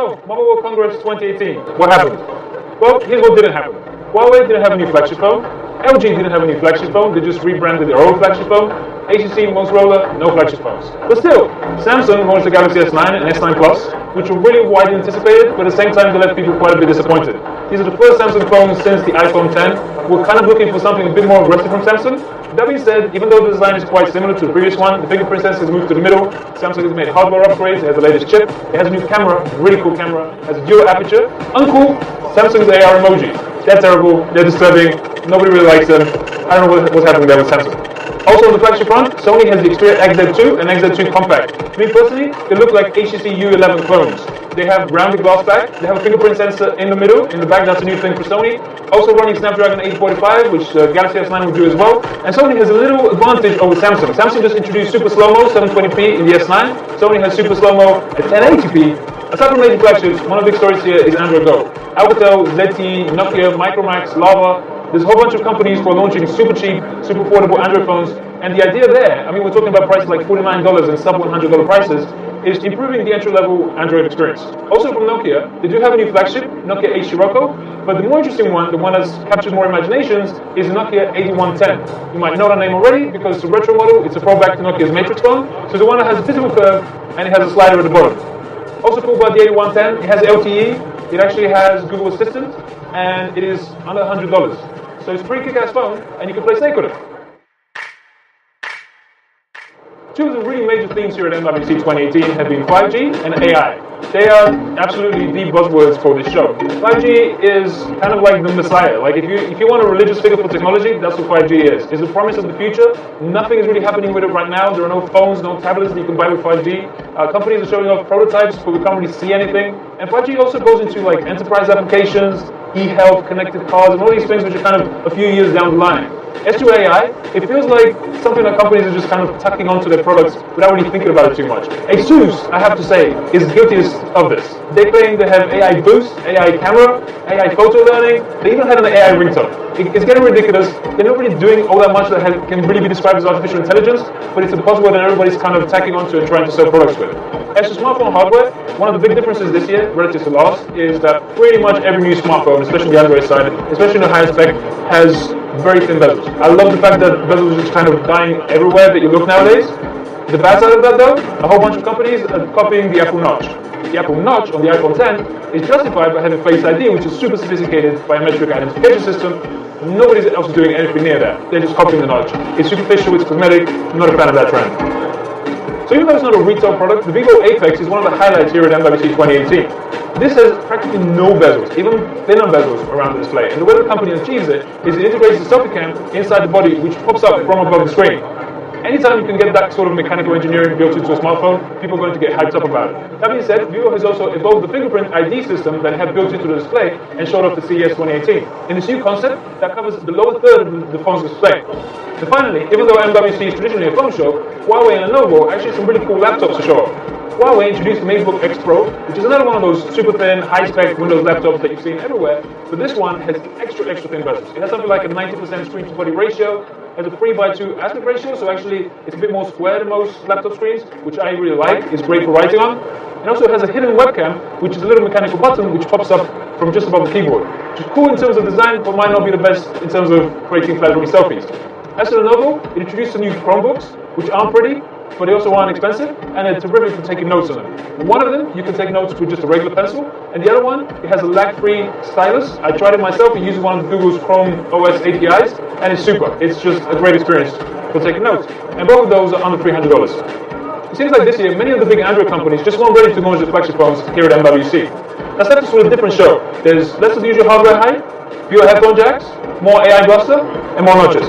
So, Mobile World Congress 2018, what happened? Well, here's what didn't happen. Huawei didn't have a new flagship phone. LG didn't have a new flagship phone. They just rebranded their old flagship phone. HTC, Motorola, no flagship phones. But still, Samsung launched the Galaxy S9 and S9 Plus, which were really widely anticipated, but at the same time they left people quite a bit disappointed. These are the first Samsung phones since the iPhone X. We're kind of looking for something a bit more aggressive from Samsung. That being said, even though the design is quite similar to the previous one, the fingerprint sensor has moved to the middle. Samsung has made hardware upgrades. It has the latest chip. It has a new camera, really cool camera. It has a dual aperture. Uncool, Samsung's AR emoji. They're terrible. They're disturbing. Nobody really likes them. I don't know what's happening there with Samsung. Also on the flagship front, Sony has the Xperia XZ2 and XZ2 Compact. Me personally, they look like HTC U11 clones. They have rounded glass back, they have a fingerprint sensor in the middle, in the back, that's a new thing for Sony. Also running Snapdragon 845, which Galaxy S9 will do as well. And Sony has a little advantage over Samsung. Samsung just introduced Super Slow-Mo 720p in the S9. Sony has Super Slow-Mo at 1080p. Aside from major flagships, one of the big stories here is Android Go. Alcatel, ZTE, Nokia, Micromax, Lava. There's a whole bunch of companies who are launching super cheap, super affordable Android phones. And the idea there, I mean, we're talking about prices like $49 and sub $100 prices, is improving the entry-level Android experience. Also from Nokia, they do have a new flagship, Nokia 8 Scirocco, but the more interesting one, the one that's captured more imaginations, is the Nokia 8110. You might know that name already because it's a retro model, it's a throwback to Nokia's Matrix phone, so the one that has a physical curve and it has a slider at the bottom. Also cool about the 8110, it has LTE, it actually has Google Assistant, and it is under $100. So it's a pretty kick-ass phone, and you can play Snake with it. Two of the really major themes here at MWC 2018 have been 5G and AI. They are absolutely the buzzwords for this show. 5G is kind of like the messiah. Like if you want a religious figure for technology, that's what 5G is. It's the promise of the future. Nothing is really happening with it right now. There are no phones, no tablets that you can buy with 5G. Companies are showing off prototypes, but we can't really see anything. And 5G also goes into like enterprise applications, e-health, connected cars, and all these things which are kind of a few years down the line. As to AI, it feels like something that companies are just kind of tucking onto their products without really thinking about it too much. ASUS, I have to say, is guiltiest of this. They claim they have AI boost, AI camera, AI photo learning. They even had an AI ringtone. It's getting ridiculous. They're not really doing all that much that can really be described as artificial intelligence, but it's a buzzword that everybody's kind of tacking onto and trying to sell products with. As to smartphone hardware, one of the big differences this year, relative to last, is that pretty much every new smartphone, especially the Android side, especially in the higher spec, has very thin bezels. I love the fact that bezels are just kind of dying everywhere that you look nowadays. The bad side of that though, a whole bunch of companies are copying the Apple Notch. The Apple Notch on the iPhone X is justified by having Face ID, which is super sophisticated biometric identification system. Nobody else is doing anything near that. They're just copying the Notch. It's superficial, it's cosmetic, I'm not a fan of that trend. So even though it's not a retail product, the Vivo Apex is one of the highlights here at MWC 2018. This has practically no bezels, even thinner bezels around the display. And the way the company achieves it is it integrates the selfie cam inside the body, which pops up from above the screen. Anytime you can get that sort of mechanical engineering built into a smartphone, people are going to get hyped up about it. That being said, Vivo has also evolved the fingerprint ID system that they have built into the display and showed off the CES 2018. In this new concept, that covers the lower third of the phone's display. And finally, even though MWC is traditionally a phone show, Huawei and Lenovo actually have some really cool laptops to show off. Huawei introduced the MateBook X Pro, which is another one of those super thin, high-spec Windows laptops that you've seen everywhere, but this one has extra thin bezels. It has something like a 90% screen-to-body ratio, has a 3:2 aspect ratio, so actually it's a bit more square than most laptop screens, which I really like. It's great for writing on. And also it has a hidden webcam, which is a little mechanical button which pops up from just above the keyboard, which is cool in terms of design, but might not be the best in terms of creating flattering selfies. As for Lenovo, it introduced some new Chromebooks, which aren't pretty, but they also aren't expensive, and they're terrific for taking notes on them. One of them, you can take notes with just a regular pencil, and the other one, it has a lag-free stylus. I tried it myself, it uses one of Google's Chrome OS APIs, and it's super. It's just a great experience for taking notes. And both of those are under $300. It seems like this year, many of the big Android companies just weren't ready to launch their flagship phones here at MWC. That's left us with a different show. There's less of the usual hardware hype, fewer headphone jacks, more AI bluster, and more notches.